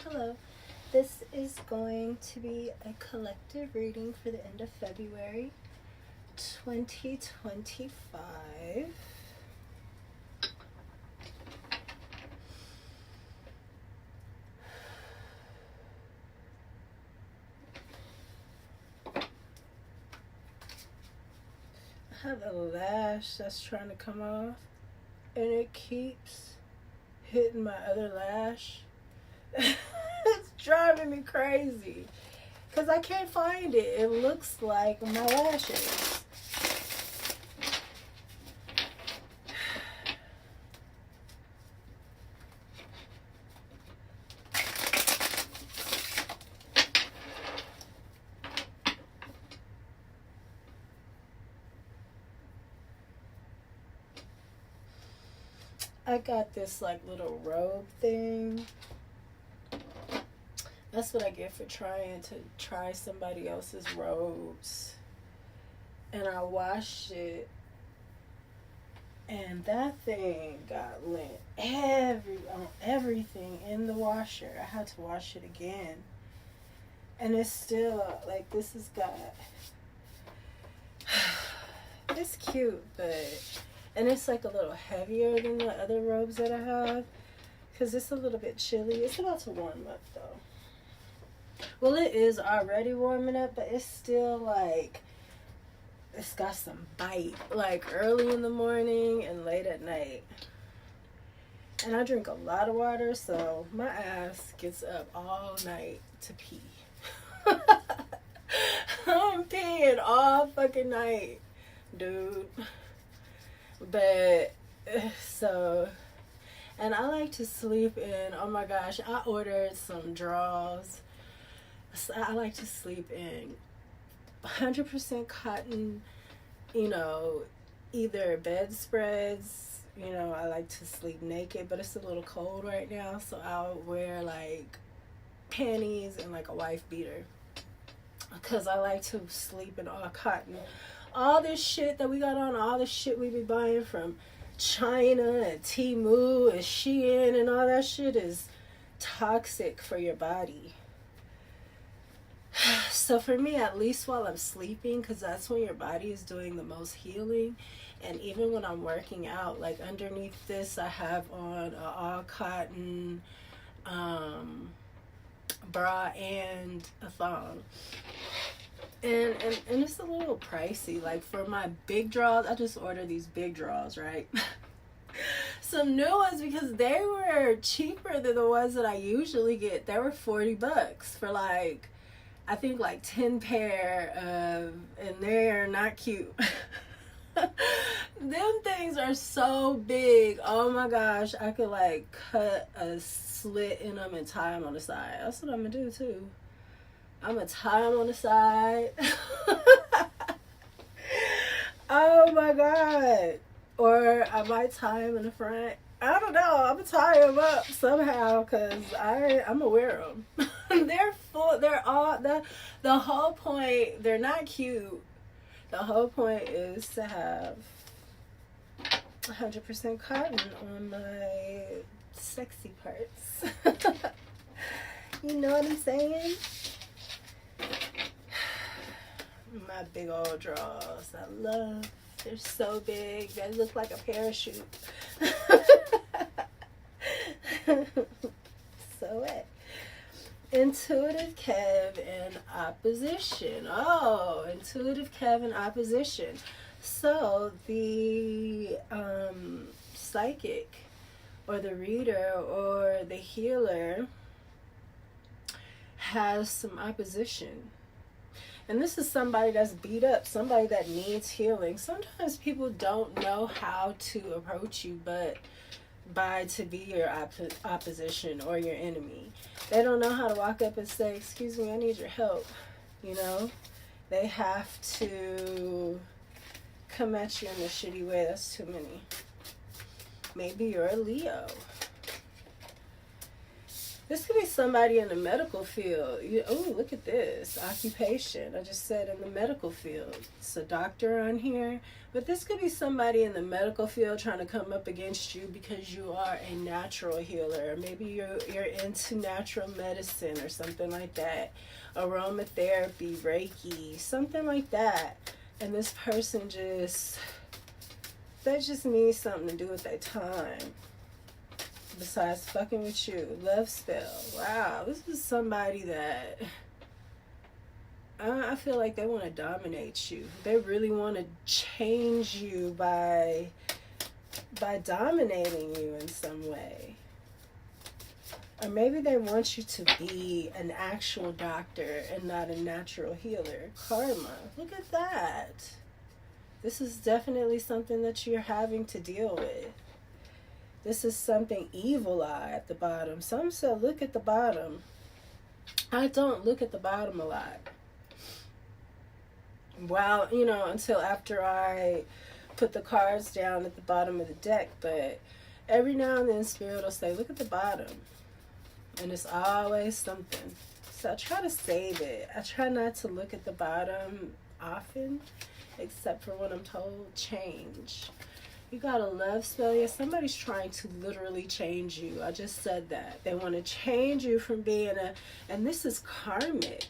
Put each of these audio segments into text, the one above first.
Hello. This is going to be a collective reading for the end of February 2025. I have a lash that's trying to come off, and it keeps hitting my other lash. It's driving me crazy because I can't find it. It looks like my lashes. I got this like little robe thing. That's what I get for trying to try somebody else's robes. And I washed it, and that thing got lint on everything in the washer. I had to wash it again. And it's still like this has got it's cute, and it's like a little heavier than the other robes that I have because it's a little bit chilly. It's about to warm up though. Well, it is already warming up, but it's still like it's got some bite, like early in the morning and late at night. And I drink a lot of water, so my ass gets up all night to pee. I'm peeing all fucking night, dude. But so, and I like to sleep in, oh my gosh, I ordered some drawers. So I like to sleep in 100% cotton, either bedspreads. I like to sleep naked, but it's a little cold right now, so I'll wear like panties and like a wife beater because I like to sleep in all cotton. All this shit that we got on, all the shit we be buying from China and Temu and Shein and all that shit is toxic for your body. So for me, at least while I'm sleeping, because that's when your body is doing the most healing, and even when I'm working out, like underneath this I have on a all cotton bra and a thong. And it's a little pricey. Like for my big draws, I just ordered these big draws, right? Some new ones because they were cheaper than the ones that I usually get. They were $40 for like, I think like 10 pair of, and they're not cute. Them things are so big. Oh my gosh, I could like cut a slit in them and tie them on the side. That's what I'm gonna do too. I'm gonna tie them on the side. Oh my god. Or I might tie them in the front. I don't know. I'm gonna tie them up somehow because I'm gonna wear them. They're full. They're all the whole point. They're not cute. The whole point is to have 100% cotton on my sexy parts. You know what I'm saying? My big old drawers. I love. They're so big. They look like a parachute. So what? Intuitive Kev in opposition. Oh, Intuitive Kev in opposition. So the psychic or the reader or the healer has some opposition. And this is somebody that's beat up, somebody that needs healing. Sometimes people don't know how to approach you, but to be your opposition or your enemy. They don't know how to walk up and say, excuse me, I need your help. They have to come at you in a shitty way. That's too many. Maybe you're a Leo. This could be somebody in the medical field. Oh, look at this occupation. I just said in the medical field. It's a doctor on here. But this could be somebody in the medical field trying to come up against you because you are a natural healer. Maybe you're into natural medicine or something like that. Aromatherapy, Reiki, something like that. And this person that just needs something to do with their time. Besides fucking with you. Love spell. Wow, this is somebody that I feel like they want to dominate you. They really want to change you by dominating you in some way. Or maybe they want you to be an actual doctor and not a natural healer. Karma. Look at that. This is definitely something that you're having to deal with. This is something evil eye at the bottom. Some said look at the bottom. I don't look at the bottom a lot. Well, until after I put the cards down at the bottom of the deck. But every now and then Spirit will say, look at the bottom. And it's always something. So I try to save it. I try not to look at the bottom often, except for when I'm told change. You got a love spell. Yeah, somebody's trying to literally change you. I just said that. They want to change you from being and this is karmic.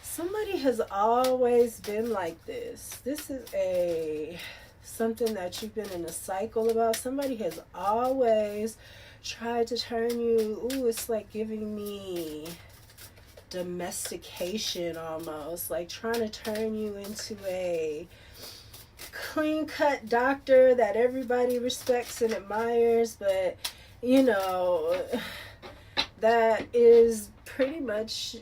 Somebody has always been like this. This is something that you've been in a cycle about. Somebody has always tried to turn you. Ooh, it's like giving me domestication almost. Like trying to turn you into a clean-cut doctor that everybody respects and admires, but that is pretty much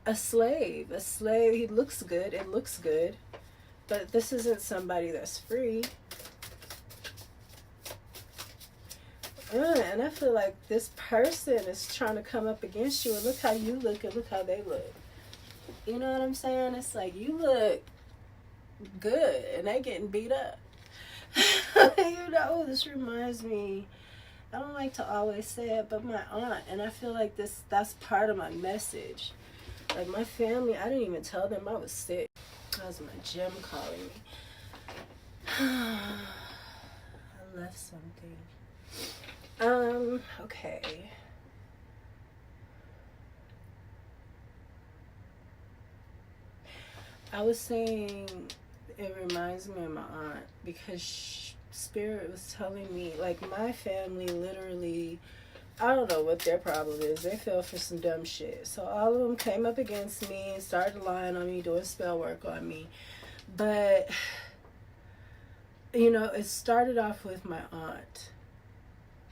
a slave. He looks good, it looks good, but this isn't somebody that's free. And I feel like this person is trying to come up against you, and look how you look and look how they look. You know what I'm saying? It's like you look good and they getting beat up. This reminds me, I don't like to always say it, but my aunt, and I feel like that's part of my message. Like my family, I didn't even tell them I was sick. That was my gym calling me. I left something. Okay. I was saying it reminds me of my aunt because Spirit was telling me, like, my family literally, I don't know what their problem is. They fell for some dumb shit. So all of them came up against me and started lying on me, doing spell work on me. But, it started off with my aunt.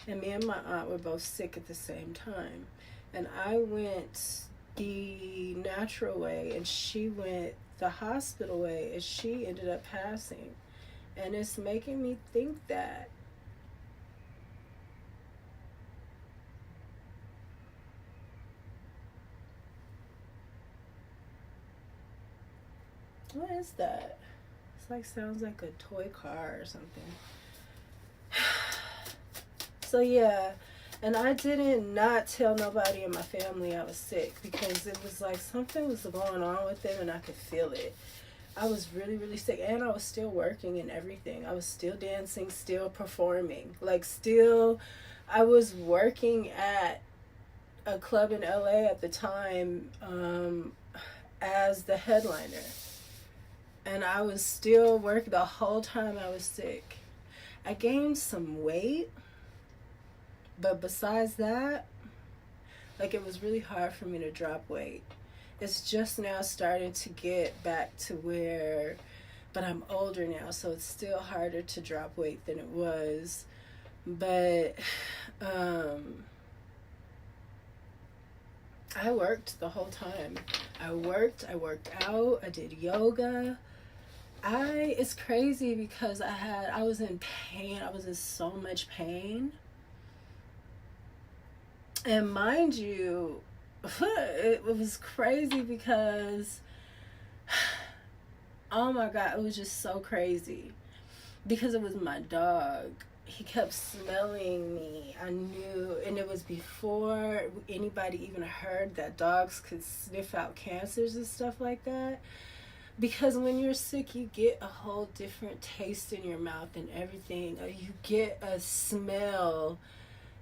And me and my aunt were both sick at the same time. And I went the natural way and she went the hospital way, and she ended up passing. And it's making me think that what is that? It's like sounds like a toy car or something. So yeah, and I didn't not tell nobody in my family I was sick because it was like something was going on with them and I could feel it. I was really, really sick, and I was still working and everything. I was still dancing, still performing. I was working at a club in LA at the time as the headliner. And I was still working the whole time I was sick. I gained some weight. But besides that, it was really hard for me to drop weight. It's just now starting to get back to where, but I'm older now, so it's still harder to drop weight than it was. But I worked the whole time. I worked out, I did yoga. It's crazy because I was in pain. I was in so much pain. And mind you, it was crazy because, oh my God, it was just so crazy. Because it was my dog. He kept smelling me. I knew, And it was before anybody even heard that dogs could sniff out cancers and stuff like that. Because when you're sick, you get a whole different taste in your mouth and everything. Or you get a smell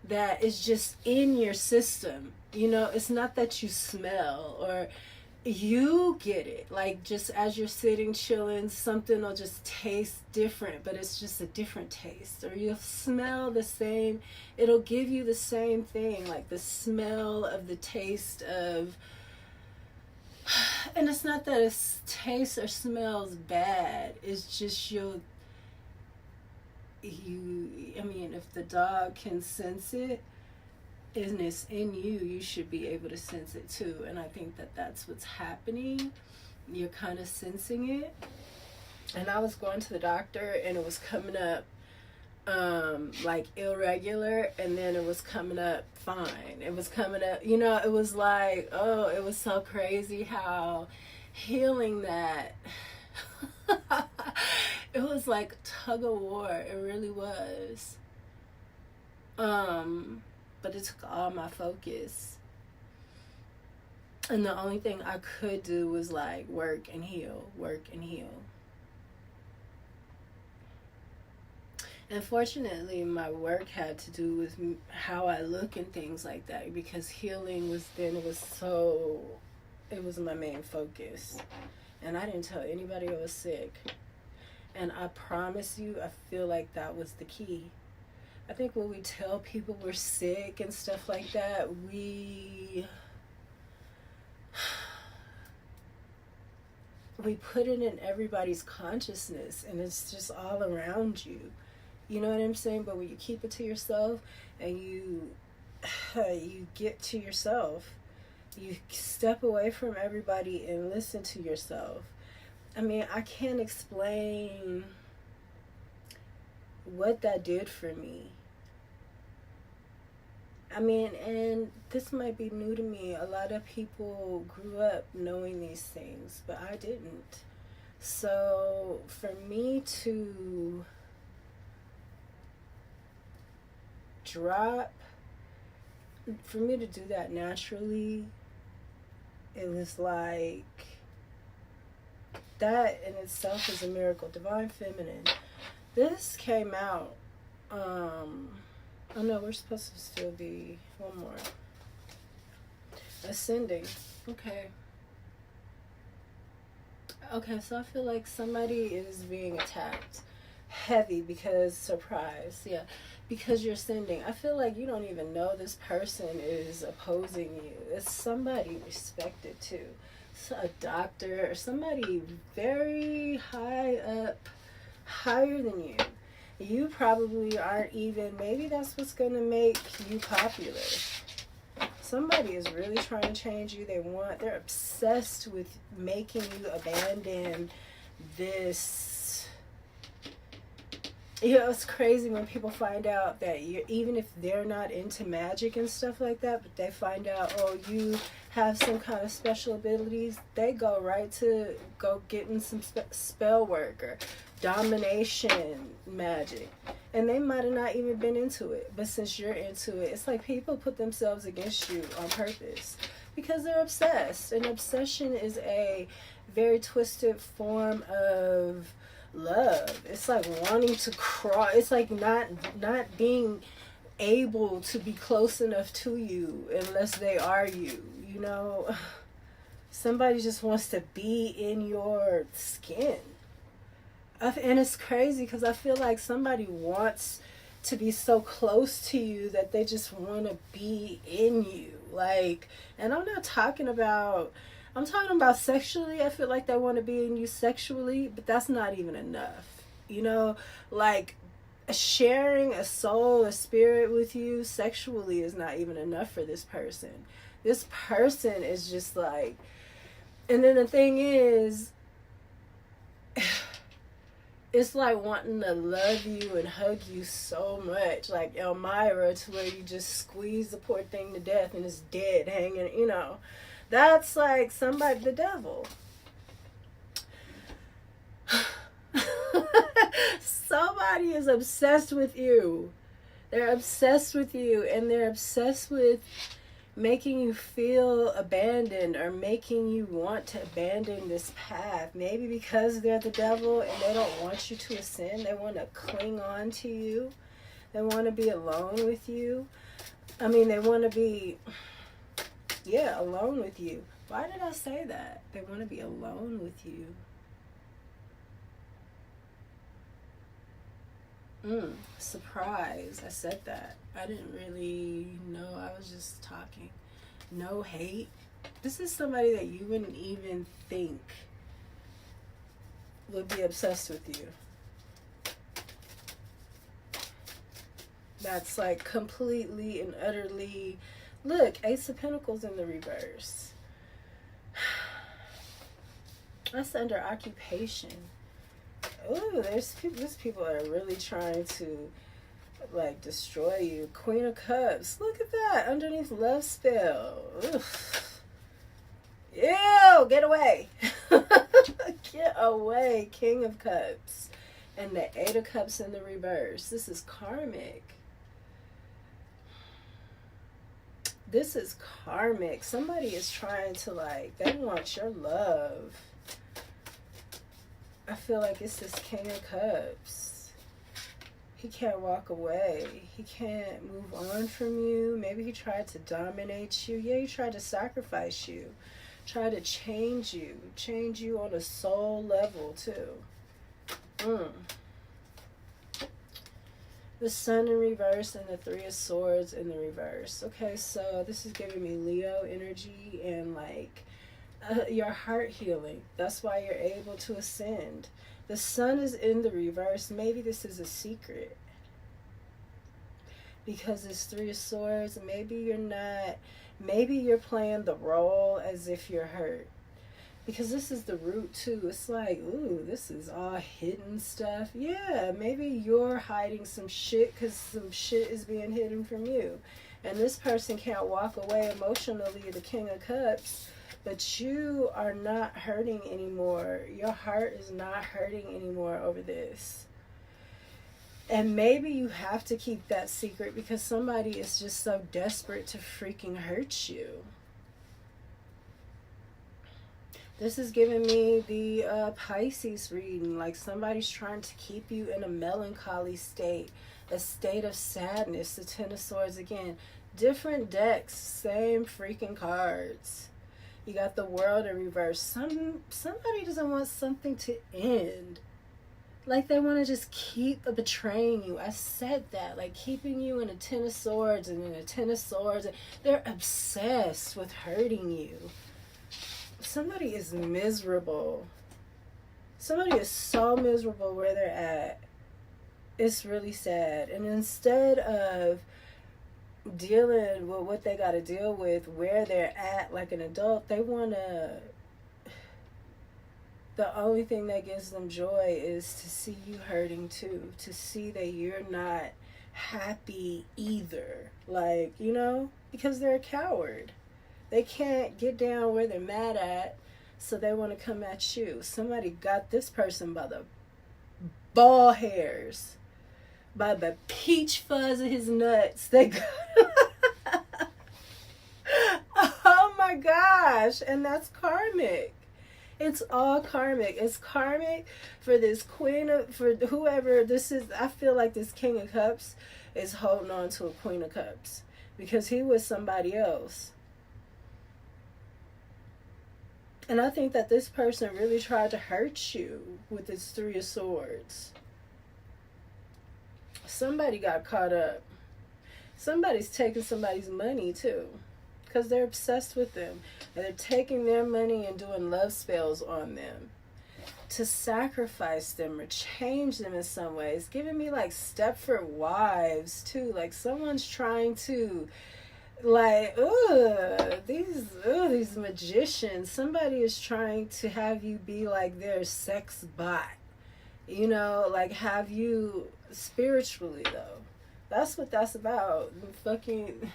that is just in your system. You know, it's not that you smell, or you get it. Like, just as you're sitting, chilling, something will just taste different, but it's just a different taste. Or you'll smell the same. It'll give you the same thing, like the smell of the taste of... And it's not that it tastes or smells bad. It's just I mean, if the dog can sense it and it's in you, you should be able to sense it too. And I think that that's what's happening. You're kind of sensing it. And I was going to the doctor and it was coming up like irregular, and then it was coming up fine. It was coming up, you know, it was like, oh, it was so crazy how healing that it was like tug of war. It really was. But it took all my focus. And the only thing I could do was like work and heal, work and heal. Unfortunately, my work had to do with how I look and things like that, because healing was then, it was my main focus. And I didn't tell anybody I was sick. And I promise you, I feel like that was the key. I think when we tell people we're sick and stuff like that, we put it in everybody's consciousness, and it's just all around you. You know what I'm saying? But when you keep it to yourself and you get to yourself, you step away from everybody and listen to yourself. I mean, I can't explain what that did for me. I mean, and this might be new to me. A lot of people grew up knowing these things, but I didn't. So for me to for me to do that naturally, it was like, that in itself is a miracle. Divine Feminine. This came out, oh no, we're supposed to still be one more. Ascending. Okay, so I feel like somebody is being attacked heavy because, surprise, yeah, because you're ascending. I feel like you don't even know this person is opposing you. It's somebody respected too. It's a doctor or somebody very high up, higher than you. You probably aren't even, maybe that's what's going to make you popular. Somebody is really trying to change you. They're obsessed with making you abandon this. You know, it's crazy when people find out that even if they're not into magic and stuff like that, but they find out, oh, you have some kind of special abilities, they go right to go getting some spell work or domination magic. And they might have not even been into it, but since you're into it, it's like people put themselves against you on purpose because they're obsessed. And obsession is a very twisted form of love. It's like wanting to crawl. It's like not being able to be close enough to you unless they are you. You know, somebody just wants to be in your skin. And it's crazy because I feel like somebody wants to be so close to you that they just want to be in you. Like, and I'm talking about sexually. I feel like they want to be in you sexually, but that's not even enough. You know, like sharing a soul, a spirit with you sexually is not even enough for this person. This person is just like, and then the thing is, it's like wanting to love you and hug you so much, like Elmira, to where you just squeeze the poor thing to death and it's dead, hanging, you know. That's like somebody, the devil. Somebody is obsessed with you They're obsessed with you, and they're obsessed with making you feel abandoned or making you want to abandon this path. Maybe because they're the devil and they don't want you to ascend. They want to cling on to you. They want to be alone with you. I mean, they want to be, alone with you. Why did I say that? They want to be alone with you. Surprise. I said that. I didn't really know. I was just talking. No hate. This is somebody that you wouldn't even think would be obsessed with you. That's like completely and utterly... Look, Ace of Pentacles in the reverse. That's under occupation. Ooh, there's people that are really trying to like destroy you. Queen of Cups. Look at that. Underneath love spell. Oof. Ew, get away. Get away. King of Cups. And the Eight of Cups in the reverse. This is karmic. This is karmic. Somebody is trying to like, they want your love. I feel like it's this King of Cups. He can't walk away. He can't move on from you. Maybe he tried to dominate you. Yeah, he tried to sacrifice you. Try to change you. Change you on a soul level, too. The Sun in reverse and the Three of Swords in the reverse. Okay, so this is giving me Leo energy and like your heart healing. That's why you're able to ascend. The Sun is in the reverse. Maybe this is a secret. Because it's Three of Swords, maybe you're playing the role as if you're hurt. Because this is the root too. It's like, ooh, this is all hidden stuff. Yeah, maybe you're hiding some shit because some shit is being hidden from you. And this person can't walk away emotionally, the King of Cups. But you are not hurting anymore. Your heart is not hurting anymore over this. And maybe you have to keep that secret because somebody is just so desperate to freaking hurt you. This is giving me the Pisces reading. Like somebody's trying to keep you in a melancholy state. A state of sadness. The Ten of Swords again. Different decks. Same freaking cards. You got the World in reverse. Somebody doesn't want something to end. Like they want to just keep betraying you. I said that. Like keeping you in a Ten of Swords and in a Ten of Swords. They're obsessed with hurting you. Somebody is miserable. Somebody is so miserable where they're at. It's really sad. And instead of dealing with what they got to deal with where they're at like an adult, they want to, the only thing that gives them joy is to see you hurting too, to see that you're not happy either, like, you know, because they're a coward. They can't get down where they're mad at, so they want to come at you. Somebody got this person by the ball hairs, by the peach fuzz of his nuts. They got oh my gosh. And that's karmic. It's all karmic. It's karmic for this queen of, for whoever this is. I feel like this King of Cups is holding on to a Queen of Cups because he was somebody else. And I think that this person really tried to hurt you with this Three of Swords. Somebody got caught up. Somebody's taking somebody's money too, because they're obsessed with them. And they're taking their money and doing love spells on them to sacrifice them or change them in some ways. Giving me like Stepford Wives too. Like someone's trying to, like, these magicians. Somebody is trying to have you be like their sex bot. You know, like have you spiritually though. That's what that's about. Fucking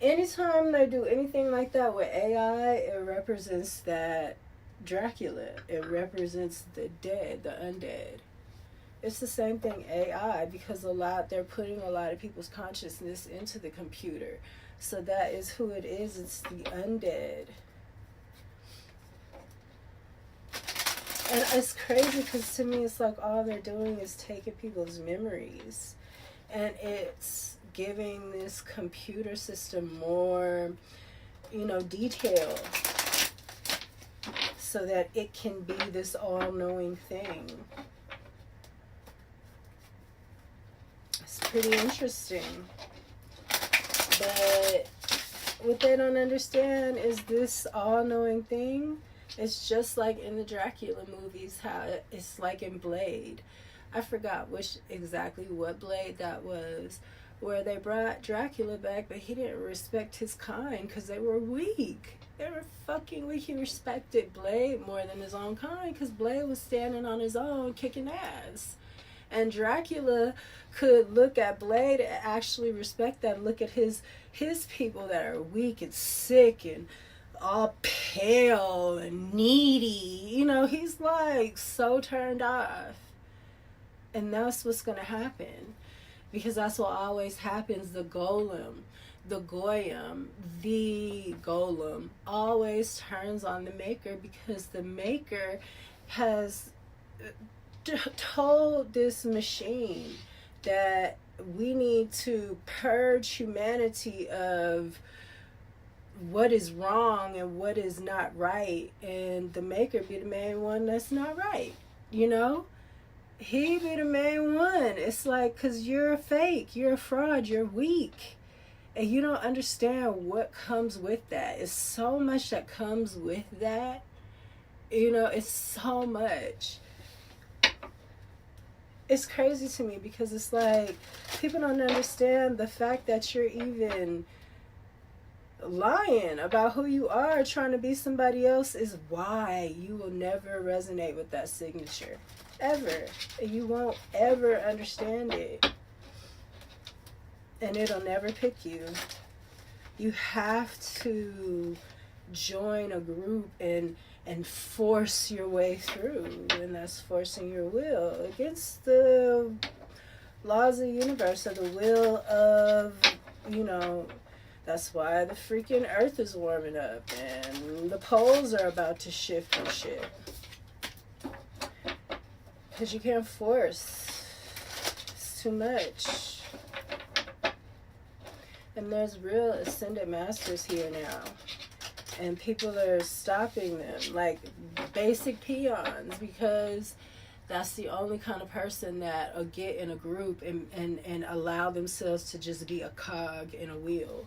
anytime they do anything like that with AI, it represents that Dracula. It represents the dead, the undead. It's the same thing AI, because they're putting a lot of people's consciousness into the computer. So that is who it is. It's the undead. And it's crazy because to me it's like all they're doing is taking people's memories, and it's giving this computer system more, detail, so that it can be this all-knowing thing. It's pretty interesting. But what they don't understand is this all-knowing thing, it's just like in the Dracula movies, how it's like in Blade. I forgot exactly what Blade that was, where they brought Dracula back, but he didn't respect his kind because they were weak. They were fucking weak. He respected Blade more than his own kind because Blade was standing on his own, kicking ass. And Dracula could look at Blade and actually respect that, and look at his people that are weak and sick and all pale and needy. He's like so turned off. And that's what's going to happen, because that's what always happens. The golem always turns on the maker, because the maker has told this machine that we need to purge humanity of what is wrong and what is not right, and the maker be the main one that's not right. He be the main one. It's like, because you're a fake, you're a fraud, you're weak, and you don't understand what comes with that. It's so much that comes with that. It's so much. It's crazy to me, because it's like people don't understand the fact that you're even lying about who you are, trying to be somebody else, is why you will never resonate with that signature. Ever. You won't ever understand it. And it'll never pick you. You have to join a group and force your way through. And that's forcing your will against the laws of the universe, or the will of, that's why the freaking earth is warming up and the poles are about to shift and shit. Because you can't force. It's too much. And there's real ascended masters here now. And people are stopping them, like basic peons, because that's the only kind of person that will get in a group and allow themselves to just be a cog in a wheel.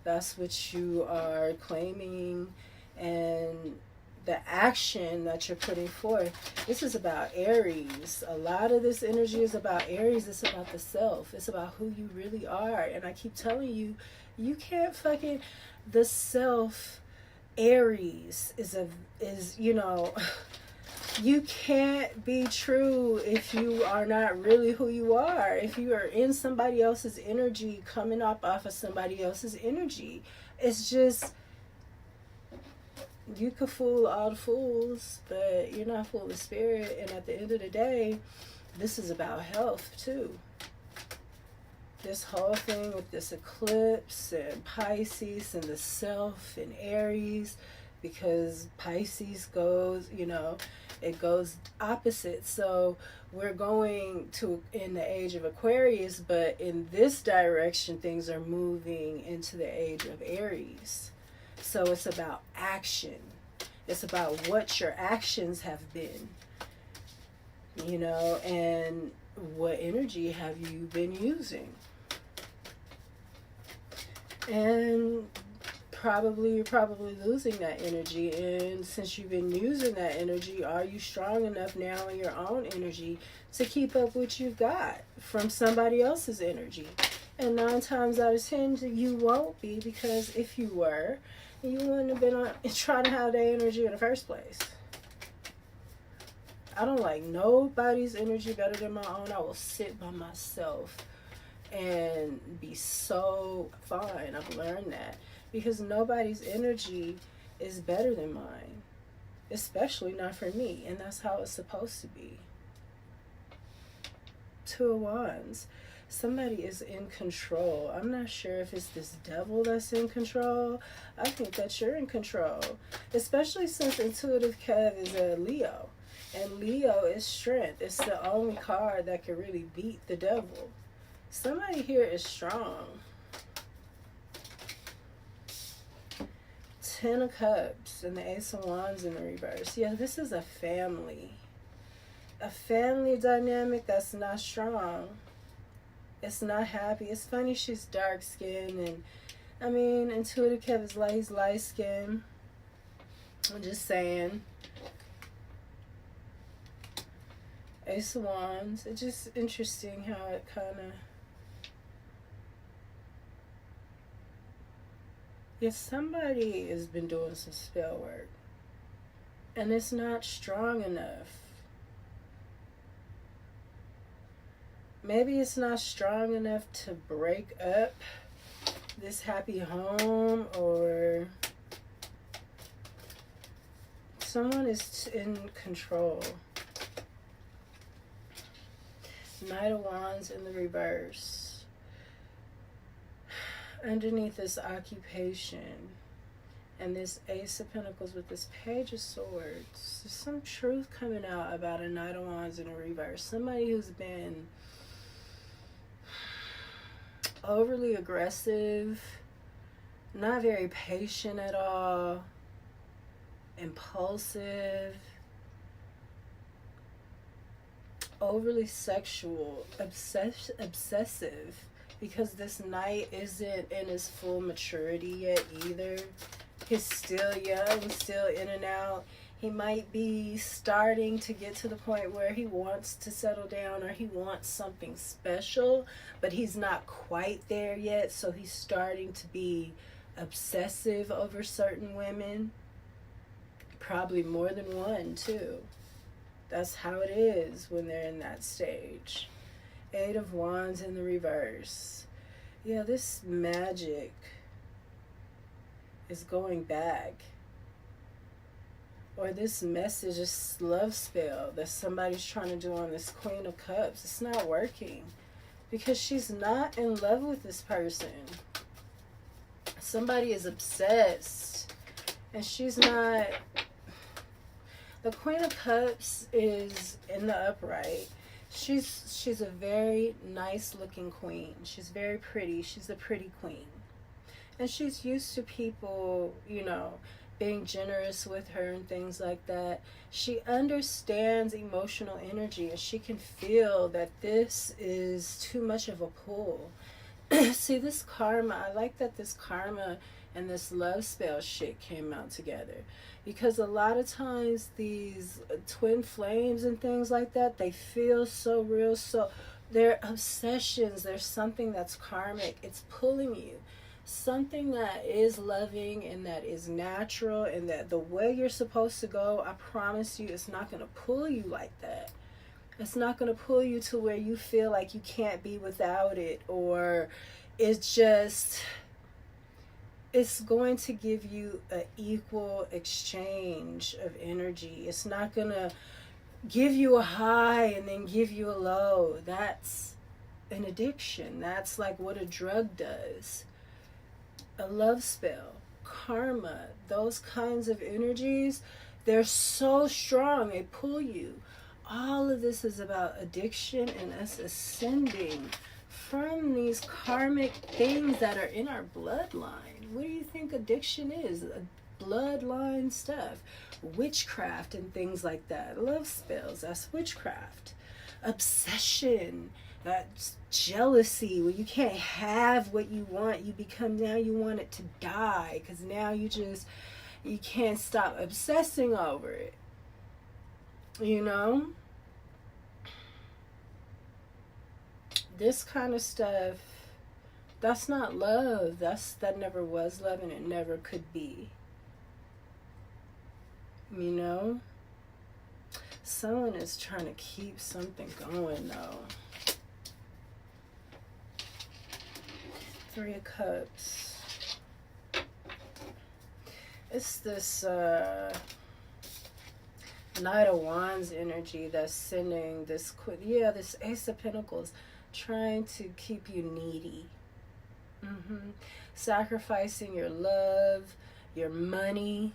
That's what you are claiming, and the action that you're putting forth. This is about Aries. A lot of this energy is about Aries. It's about the self. It's about who you really are. And I keep telling you, you can't fucking, the self, Aries is you can't be true if you are not really who you are. If you are in somebody else's energy, coming off of somebody else's energy, it's just, you could fool all the fools, but you're not fooling spirit. And at the end of the day, this is about health too. This whole thing with this eclipse and Pisces and the self and Aries, because Pisces goes, it goes opposite. So we're going to in the age of Aquarius, but in this direction, things are moving into the age of Aries. So it's about action. It's about what your actions have been, and what energy have you been using. And you're probably losing that energy. And since you've been using that energy, are you strong enough now in your own energy to keep up what you've got from somebody else's energy? And 9 times out of 10, you won't be, because if you were, you wouldn't have been trying to have that energy in the first place. I don't like nobody's energy better than my own. I will sit by myself and be so fine. I've learned that, because nobody's energy is better than mine, especially not for me. And that's how it's supposed to be. Two of Wands. Somebody is in control. I'm not sure if it's this devil that's in control. I think that you're in control. Especially since Intuitive Kev is a Leo. And Leo is strength. It's the only card that can really beat the devil. Somebody here is strong. Ten of Cups and the Ace of Wands in the reverse. Yeah, this is a family. A family dynamic that's not strong. It's not happy. It's funny she's dark skinned, and I mean Intuitive Kev is he's light skinned. I'm just saying. Ace of Wands. It's just interesting how it kinda somebody has been doing some spell work. And it's not strong enough. Maybe it's not strong enough to break up this happy home, or someone is in control. Knight of Wands in the reverse. Underneath this occupation and this Ace of Pentacles with this Page of Swords, there's some truth coming out about a Knight of Wands in a reverse. Somebody who's been overly aggressive, not very patient at all, impulsive, overly sexual, obsessive. Because this Knight isn't in his full maturity yet either. He's still young, still in and out. He might be starting to get to the point where he wants to settle down, or he wants something special, but he's not quite there yet. So he's starting to be obsessive over certain women. Probably more than one too. That's how it is when they're in that stage. Eight of Wands in the reverse. Yeah, this magic is going back. Or this message, this love spell that somebody's trying to do on this Queen of Cups. It's not working. Because she's not in love with this person. Somebody is obsessed. And she's not. The Queen of Cups is in the upright. She's a very nice looking queen. She's very pretty. She's a pretty queen. And she's used to people, you know, being generous with her and things like that. She understands emotional energy, and she can feel that this is too much of a pull. See, this karma, I like that this karma and this love spell shit came out together. Because a lot of times these twin flames and things like that, they feel so real. So they're obsessions. There's something that's karmic. It's pulling you. Something that is loving and that is natural, and that the way you're supposed to go, I promise you, it's not going to pull you like that. It's not going to pull you to where you feel like you can't be without it, or it's just... It's going to give you an equal exchange of energy. It's not going to give you a high and then give you a low. That's an addiction. That's like what a drug does. A love spell, karma, those kinds of energies, they're so strong. They pull you. All of this is about addiction and us ascending from these karmic things that are in our bloodline. What do you think addiction is? Bloodline stuff. Witchcraft and things like that. Love spells, that's witchcraft. Obsession, that's jealousy, where you can't have what you want. You become, now you want it to die, because now you can't stop obsessing over it. You know? This kind of stuff, that's not love. That never was love, and it never could be. You know? Someone is trying to keep something going, though. Three of Cups. It's this Knight of Wands energy that's sending this this Ace of Pentacles, trying to keep you needy. Sacrificing your love, your money,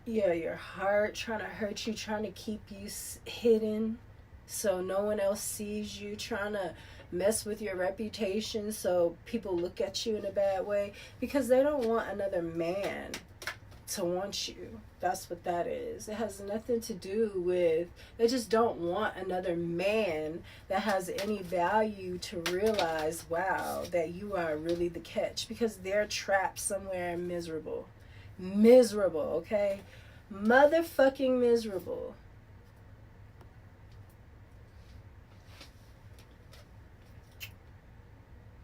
your heart, trying to hurt you, trying to keep you hidden so no one else sees you, trying to mess with your reputation so people look at you in a bad way, because they don't want another man to want you. That's what that is. It has nothing to do with, they just don't want another man that has any value to realize, wow, that you are really the catch, because they're trapped somewhere miserable. Okay? Motherfucking miserable.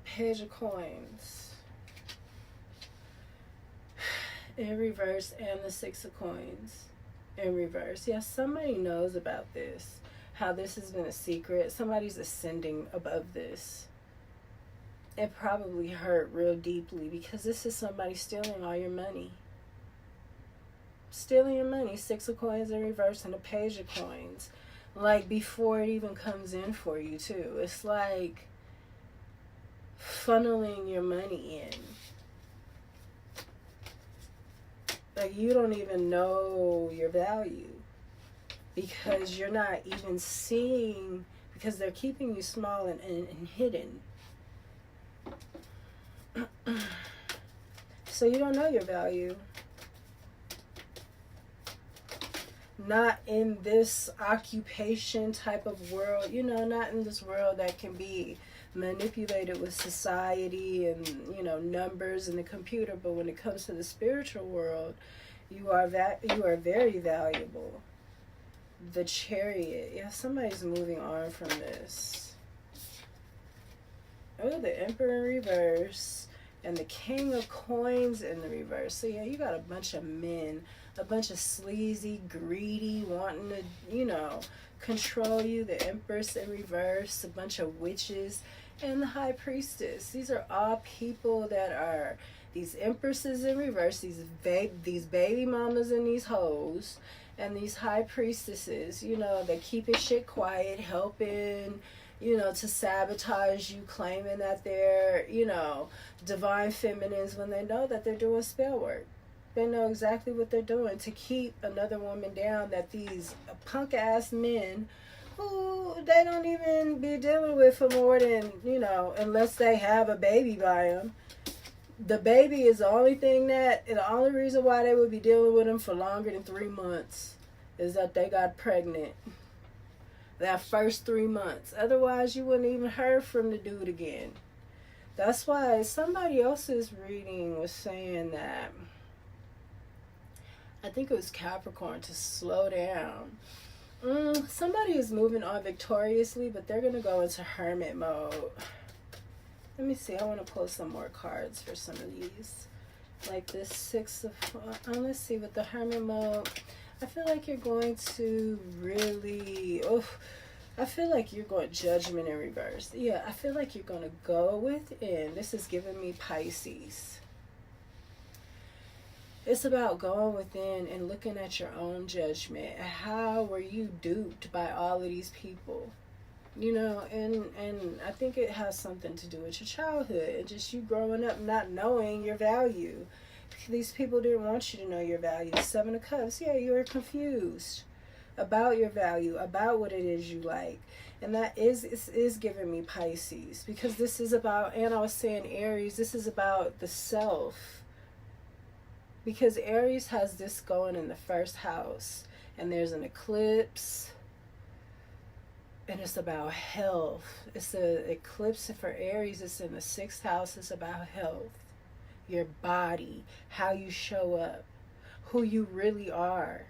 Page of Coins in reverse, and the Six of Coins in reverse. Yeah, somebody knows about this, how this has been a secret. Somebody's ascending above this. It probably hurt real deeply, because this is somebody stealing all your money. Stealing your money. Six of Coins in reverse and a Page of Coins. Like, before it even comes in for you, too. It's like funneling your money in. Like, you don't even know your value, because you're not even seeing, because they're keeping you small and hidden. So you don't know your value. Not in this occupation type of world, not in this world that can be manipulated with society and numbers and the computer. But when it comes to the spiritual world, you are very valuable. The Chariot. Yeah, somebody's moving on from this. Oh, the Emperor in reverse and the King of Coins in the reverse. So yeah, you got a bunch of men, a bunch of sleazy, greedy, wanting to control you. The Empress in reverse, a bunch of witches, and the High Priestess. These are all people that are these Empresses in reverse, these baby mamas and these hoes, and these High Priestesses, they keeping shit quiet, helping, to sabotage you, claiming that they're, divine feminines, when they know that they're doing spell work. They know exactly what they're doing to keep another woman down, that these punk ass men who they don't even be dealing with for more than, unless they have a baby by them. The baby is the only reason why they would be dealing with them for longer than 3 months is that they got pregnant. That first 3 months. Otherwise, you wouldn't even heard from the dude again. That's why somebody else's reading was saying that, I think it was Capricorn, to slow down. Somebody is moving on victoriously, but they're going to go into hermit mode. Let me see. I want to pull some more cards for some of these. Like this Six of... let's see. With the hermit mode, I feel like you're going to really... I feel like you're going Judgment in reverse. Yeah, I feel like you're going to go within. This is giving me Pisces. It's about going within and looking at your own judgment. How were you duped by all of these people? And I think it has something to do with your childhood and just you growing up not knowing your value. These people didn't want you to know your value. Seven of Cups. Yeah, you were confused about your value, about what it is you like. And that is giving me Pisces, because this is about, and I was saying Aries, this is about the self. Because Aries has this going in the first house, and there's an eclipse, and it's about health. It's an eclipse for Aries. It's in the 6th house. It's about health, your body, how you show up, who you really are.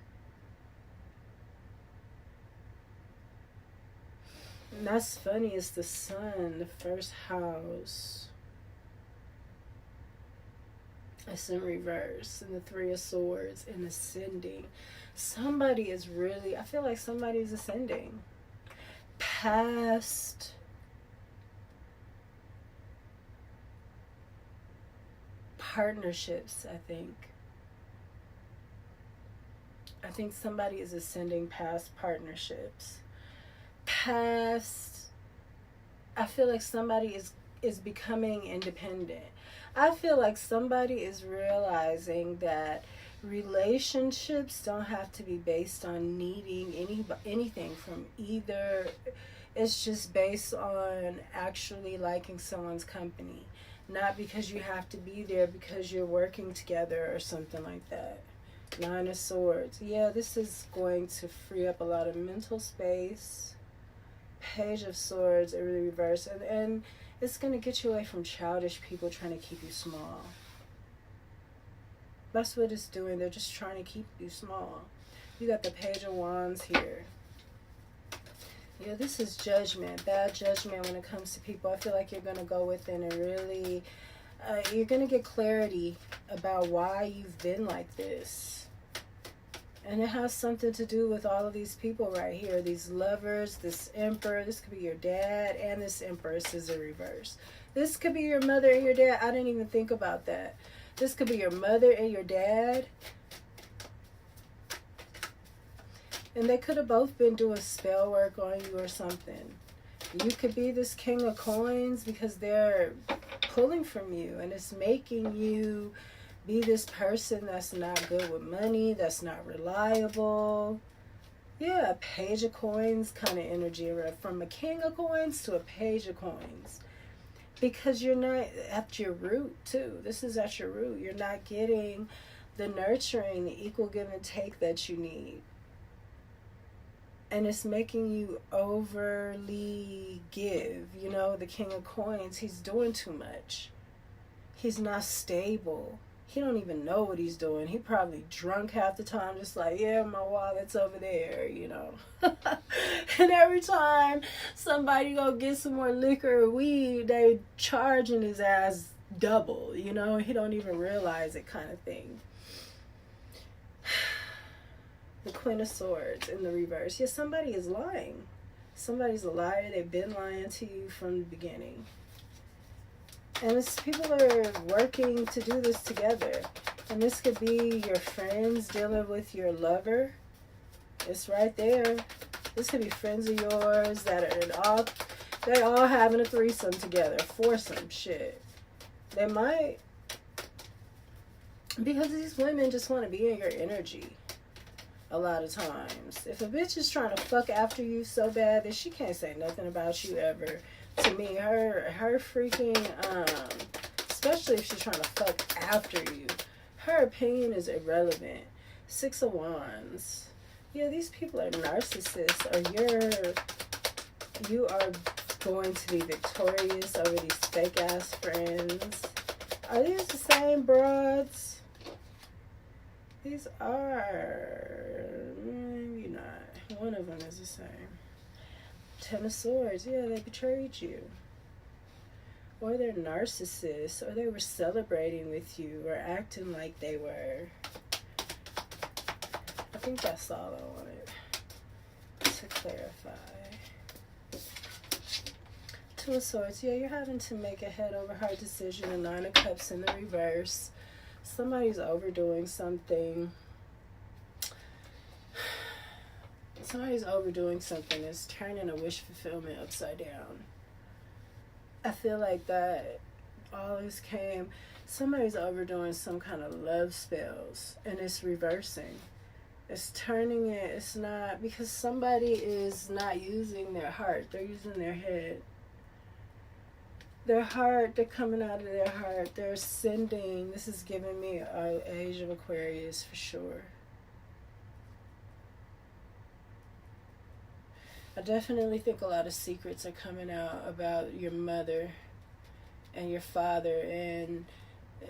And that's funny. It's the Sun, the first house. It's in reverse, and the Three of Swords, and ascending. Somebody is really, I feel like somebody's ascending past partnerships, I think. I think somebody is ascending past partnerships. Past, I feel like somebody is becoming independent. I feel like somebody is realizing that relationships don't have to be based on needing anything from either. It's just based on actually liking someone's company, not because you have to be there because you're working together or something like that. Nine of Swords. Yeah, this is going to free up a lot of mental space. Page of Swords in reverse, and it's going to get you away from childish people trying to keep you small. That's what it's doing. They're just trying to keep you small. You got the Page of Wands here. Yeah, this is judgment. Bad judgment when it comes to people. I feel like you're going to go within and really, you're going to get clarity about why you've been like this. And it has something to do with all of these people right here. These lovers, this Emperor. This could be your dad, and this Empress is a reverse. This could be your mother and your dad. I didn't even think about that. This could be your mother and your dad. And they could have both been doing spell work on you or something. You could be this King of Coins because they're pulling from you. And it's making you be this person that's not good with money, that's not reliable. Yeah, Page of Coins kind of energy. From a King of Coins to a Page of Coins. Because you're not at your root, too. This is at your root. You're not getting the nurturing, the equal give and take that you need. And it's making you overly give. You know, the King of Coins, he's doing too much. He's not stable. He don't even know what he's doing. He probably drunk half the time, just like, yeah, my wallet's over there, you know. And every time somebody go get some more liquor or weed, they charging his ass double, you know. He don't even realize it, kind of thing. The Queen of Swords in the reverse. Yeah, somebody is lying. Somebody's a liar. They've been lying to you from the beginning. And it's, people are working to do this together. And this could be your friends dealing with your lover. It's right there. This could be friends of yours that are they all having a threesome together. Foursome shit. They might. Because these women just want to be in your energy. A lot of times. If a bitch is trying to fuck after you so bad that she can't say nothing about you ever. To me, her freaking, especially if she's trying to fuck after you, her opinion is irrelevant. Six of Wands. Yeah, these people are narcissists, or you are going to be victorious over these fake ass friends. Are these the same broads? These are, maybe not. One of them is the same. Ten of Swords. Yeah, they betrayed you. Or they're narcissists. Or they were celebrating with you. Or acting like they were. I think that's all I wanted to clarify. Two of Swords. Yeah, you're having to make a head over heart decision. A Nine of Cups in the reverse. Somebody's overdoing something. Somebody's overdoing something. It's turning a wish fulfillment upside down. I feel like that all this came. Somebody's overdoing some kind of love spells. And it's reversing. It's turning it. It's not. Because somebody is not using their heart. They're using their head. Their heart, they're coming out of their heart. They're sending. This is giving me an age of Aquarius for sure. I definitely think a lot of secrets are coming out about your mother and your father. And,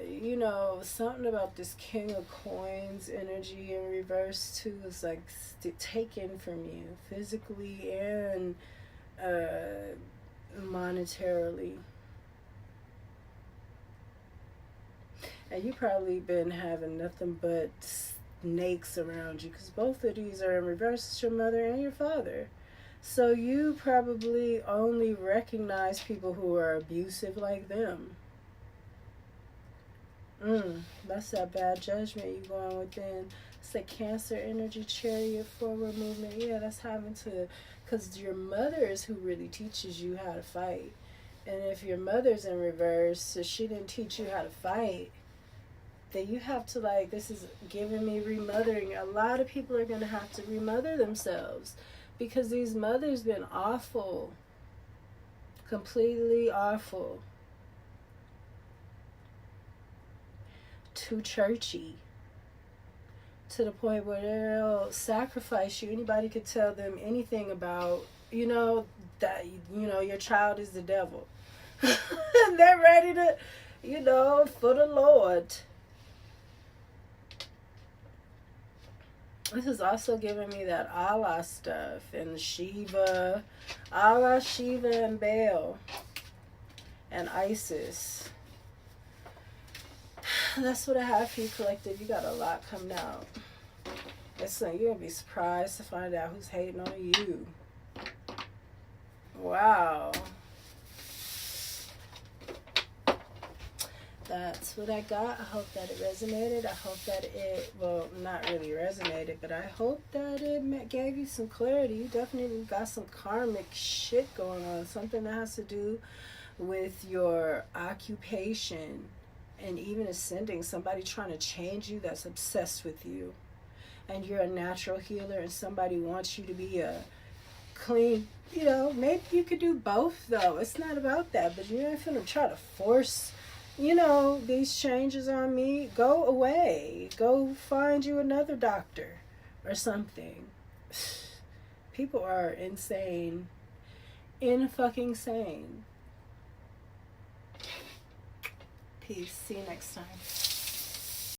you know, something about this King of Coins energy in reverse, too, is like taken from you physically and monetarily. And you probably been having nothing but snakes around you because both of these are in reverse. It's your mother and your father. So you probably only recognize people who are abusive like them. That's that bad judgment you going within. It's the Cancer energy, Chariot, forward movement. Yeah, that's having to, because your mother is who really teaches you how to fight. And if your mother's in reverse, so she didn't teach you how to fight, then you have to, like, this is giving me remothering. A lot of people are going to have to remother themselves because these mothers been awful. Completely awful. Too churchy. To the point where they'll sacrifice you. Anybody could tell them anything about, that, your child is the devil. And they're ready to, for the Lord. This is also giving me that Allah stuff and Shiva. Allah, Shiva, and Baal. And Isis. That's what I have for you, collective. You got a lot coming out. Listen, you're going to be surprised to find out who's hating on you. Wow. That's what I got. I hope that it resonated. I hope that it, well, not really resonated, but I hope that it gave you some clarity. You definitely got some karmic shit going on. Something that has to do with your occupation and even ascending. Somebody trying to change you that's obsessed with you. And you're a natural healer and somebody wants you to be a clean, maybe you could do both though. It's not about that, but you ain't finna try to force these changes on me. Go away. Go find you another doctor or something. People are insane. In-fucking sane. Peace. See you next time.